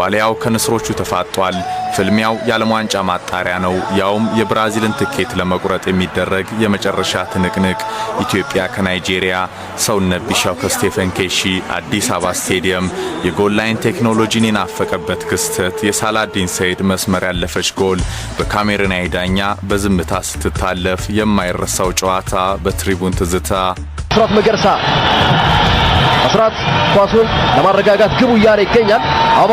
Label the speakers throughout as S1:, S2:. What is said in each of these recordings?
S1: ዋሊያው ከንስሮቹ ተፋጧል። ፍልሚያው የዓለም ዋንጫ ማጣሪያ ነው። ያውም የብራዚልን ትኬት ለመቁረጥ የሚደረግ የመጨረሻ ትንቅንቅ። ኢትዮጵያ ከናይጄሪያ፣ ሰውነት ቢሻው ከስቴፈን ኬሺ፣ አዲስ አበባ ስቴዲየም የጎል ላይን ቴክኖሎጂን የናፈቀበት ክስተት፣ የሳላዲን ሰይድ መስመር ያለፈች ጎል በካሜሩናዊ ዳኛ በዝምታ ስትታለፍ፣ የማይረሳው ጨዋታ በትሪቡን ትዝታ።
S2: አስራት መገርሳ አስራት ኳሱን ለማረጋጋት ግቡ እያለ ይገኛል። አበባ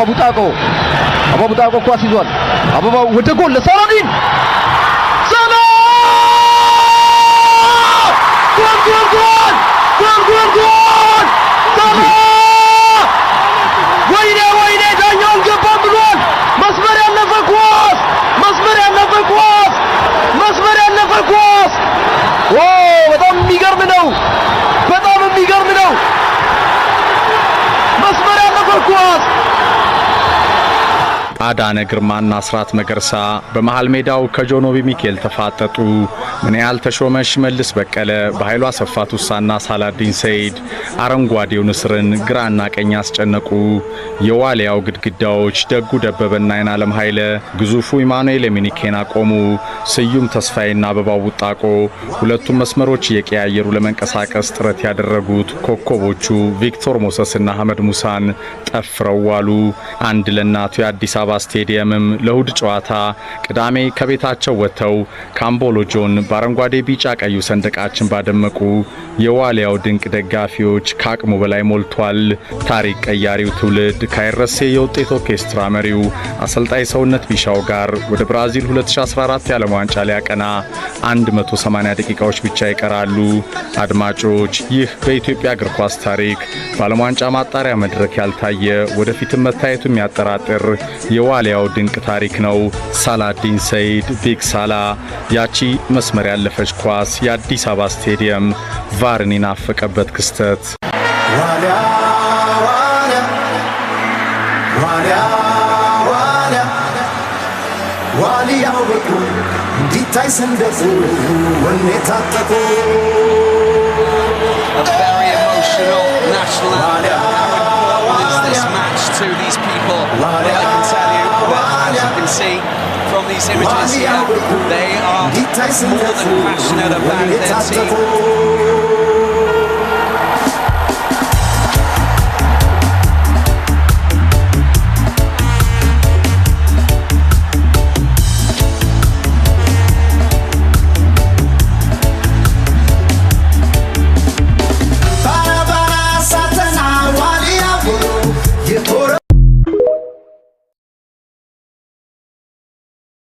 S2: ቡጣቆ ኳስ ይዟል። አበባው ወደ ጎል ለሳላዲን ሰላ ጎል ሰላ ወይኔ ዳኛውን ገባም ብሏል። መስመር ያለፈ ኳስ በጣም የሚገርም ነው። መስመር ያለፈ ኳስ
S1: አዳነ ግርማና አስራት መገርሳ በመሃል ሜዳው ከጆኖቢ ሚካኤል ተፋጠጡ። ምን ያህል ተሾመሽ መልስ በቀለ፣ በኃይሉ አሰፋ ቱሳና ሳላዲን ሰይድ አረንጓዴው ንስርን ግራና ቀኝ አስጨነቁ። የዋሊያው ግድግዳዎች ደጉ ደበበና አይናለም ኃይለ ግዙፉ ኢማኑኤል ሚኒኬን አቆሙ። ስዩም ተስፋዬና አበባው ቡጣቆ ሁለቱም መስመሮች እየቀያየሩ ለመንቀሳቀስ ጥረት ያደረጉት ኮከቦቹ ቪክቶር ሞሰስና አህመድ ሙሳን ጠፍረው ዋሉ። አንድ ለናቱ የአዲስ አበባ ስቴዲየምም ለእሁድ ጨዋታ ቅዳሜ ከቤታቸው ወጥተው ካምቦሎጆን በአረንጓዴ ቢጫ ቀዩ ሰንደቃችን ባደመቁ የዋሊያው ድንቅ ደጋፊዎች ከአቅሙ በላይ ሞልቷል። ታሪክ ቀያሪው ትውልድ ካይረሴ የውጤት ኦርኬስትራ መሪው አሰልጣኝ ሰውነት ቢሻው ጋር ወደ ብራዚል 2014 የዓለም ዋንጫ ሊያቀና 180 ደቂቃዎች ብቻ ይቀራሉ። አድማጮች፣ ይህ በኢትዮጵያ እግር ኳስ ታሪክ በዓለም ዋንጫ ማጣሪያ መድረክ ያልታየ ወደፊትም መታየቱ የሚያጠራጥር የዋሊያው ድንቅ ታሪክ ነው። ሳላዲን ሰይድ ቢግ ሳላ፣ ያቺ መስመር ያለፈች ኳስ፣ የአዲስ አበባ ስቴዲየም ቫርን የናፈቀበት ክስተት።
S3: ዋሊያው በቁ እንዲታይ ሰንደቁ ወኔ ታጠቁ።
S4: A very emotional national anthem is this match to these people. But I can tell you that, as you can see from these images here, they are more than passionate about their team.